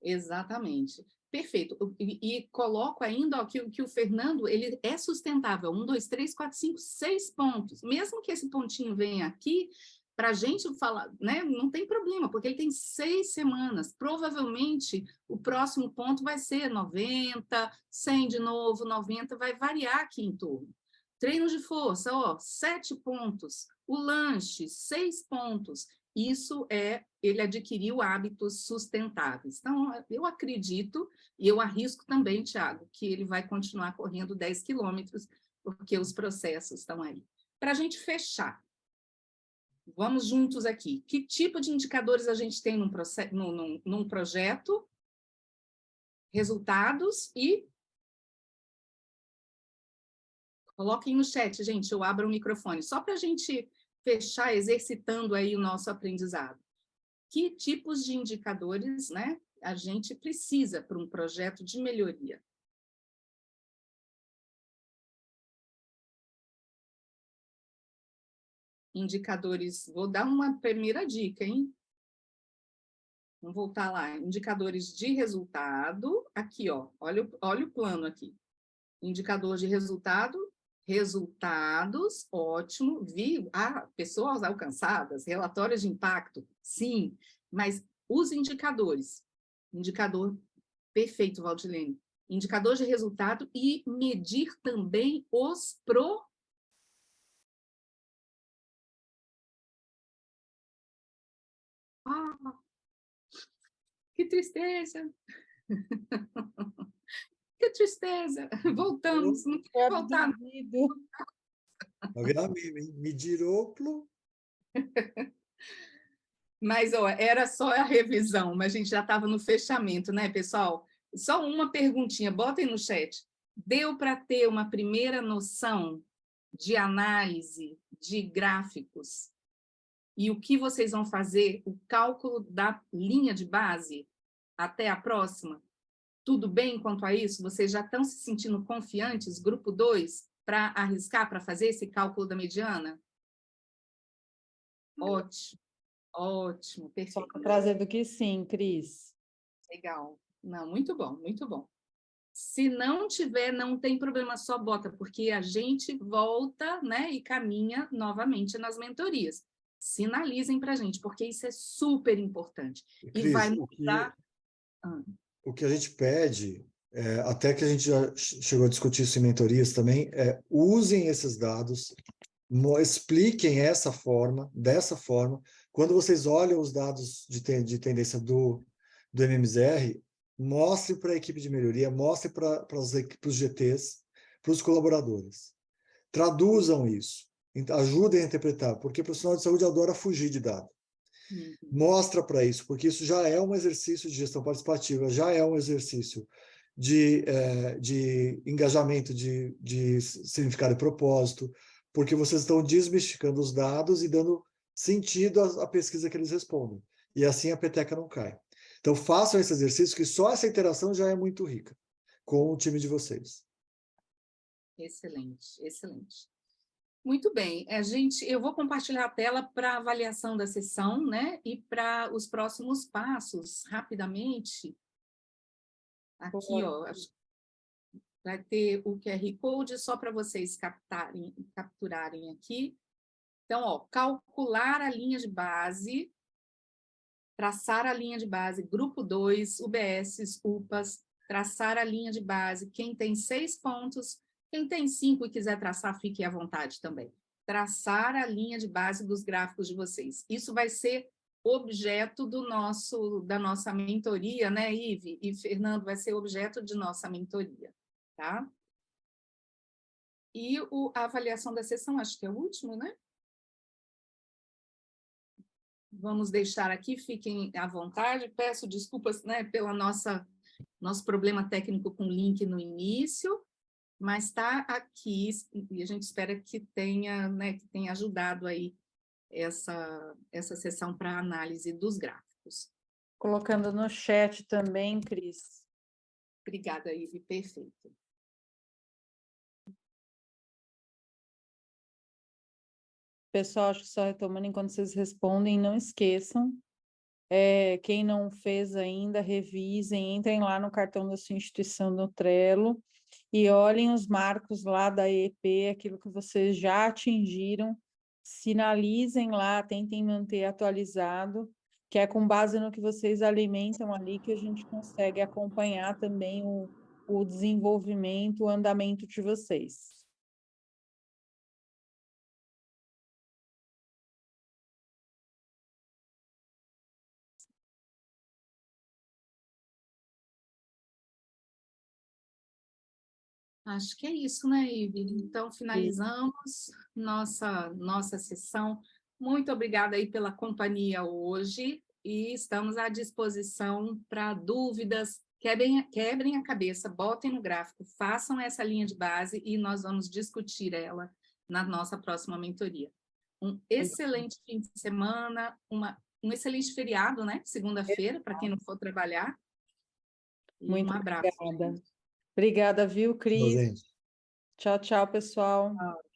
Exatamente. Perfeito. E coloco ainda ó, que o Fernando ele é sustentável. 1, 2, 3, 4, 5, 6 pontos. Mesmo que esse pontinho venha aqui, para a gente falar, né, não tem problema, porque ele tem 6 semanas. Provavelmente o próximo ponto vai ser 90, 100 de novo, 90, vai variar aqui em torno. Treino de força, 7 pontos. O lanche, 6 pontos. Isso ele adquiriu hábitos sustentáveis. Então, eu acredito, e eu arrisco também, Tiago, que ele vai continuar correndo 10 quilômetros, porque os processos estão aí. Para a gente fechar, vamos juntos aqui. Que tipo de indicadores a gente tem num projeto? Resultados e... Coloquem no chat, gente, eu abro o microfone, só para a gente fechar exercitando aí o nosso aprendizado. Que tipos de indicadores, né, a gente precisa para um projeto de melhoria? Indicadores, vou dar uma primeira dica, hein? Vamos voltar lá. Indicadores de resultado, aqui, olha o plano aqui. Indicador de resultado, resultados, ótimo. Pessoas alcançadas, relatórios de impacto, sim, mas os indicadores. Indicador perfeito, Valdilene. Indicador de resultado e medir também os que tristeza! Que tristeza! Voltamos, não queria voltar. Vai virar meme, Mediroplo. Mas era só a revisão, mas a gente já estava no fechamento, né, pessoal? Só uma perguntinha, botem no chat. Deu para ter uma primeira noção de análise de gráficos e o que vocês vão fazer, o cálculo da linha de base Até a próxima? Tudo bem quanto a isso? Vocês já estão se sentindo confiantes, grupo 2, para arriscar, para fazer esse cálculo da mediana? Ótimo, ótimo, Só perfeito. trazendo que sim, Cris. Legal. Não, muito bom, muito bom. Se não tiver, não tem problema, só bota, porque a gente volta, né, e caminha novamente nas mentorias. Sinalizem para a gente, porque isso é super importante. E Cris, vai mudar... o que a gente pede, até que a gente já chegou a discutir isso em mentorias também, usem esses dados, expliquem dessa forma. Quando vocês olham os dados de tendência do MMZR, mostre para a equipe de melhoria, mostre para os GTs, para os colaboradores. Traduzam isso, ajudem a interpretar, porque o profissional de saúde adora fugir de dado. Mostra para isso, porque isso já é um exercício de gestão participativa, já é um exercício de engajamento, de significado e propósito, porque vocês estão desmistificando os dados e dando sentido à pesquisa que eles respondem. E assim a peteca não cai. Então, façam esse exercício, que só essa interação já é muito rica com o time de vocês. Excelente, excelente. Muito bem, eu vou compartilhar a tela para avaliação da sessão, né? E para os próximos passos, rapidamente. Aqui, ó, vai ter o QR Code só para vocês capturarem aqui. Então, ó, calcular a linha de base, traçar a linha de base, grupo 2, UBS, UPAs, traçar a linha de base. Quem tem 6 pontos, quem tem 5 e quiser traçar, fique à vontade também. Traçar a linha de base dos gráficos de vocês. Isso vai ser objeto da nossa mentoria, né, Ive? E Fernando, vai ser objeto de nossa mentoria, tá? E a avaliação da sessão, acho que é o último, né? Vamos deixar aqui, fiquem à vontade. Peço desculpas, né, pela nosso problema técnico com o link no início, mas está aqui e a gente espera que tenha, né, que tenha ajudado aí essa sessão para análise dos gráficos. Colocando no chat também, Cris. Obrigada, Ive, perfeito. Pessoal, acho que só retomando enquanto vocês respondem, não esqueçam, quem não fez ainda, revisem, entrem lá no cartão da sua instituição no Trello e olhem os marcos lá da EEP, aquilo que vocês já atingiram, sinalizem lá, tentem manter atualizado, que é com base no que vocês alimentam ali que a gente consegue acompanhar também o desenvolvimento, o andamento de vocês. Acho que é isso, né, Ive? Então, finalizamos nossa sessão. Muito obrigada aí pela companhia hoje e estamos à disposição para dúvidas. Quebrem a cabeça, botem no gráfico, façam essa linha de base e nós vamos discutir ela na nossa próxima mentoria. Um excelente fim de semana, um excelente feriado, né? Segunda-feira, para quem não for trabalhar. E Muito um abraço. obrigada. Obrigada, viu, Cris? Gente. Tchau, tchau, pessoal. Tchau.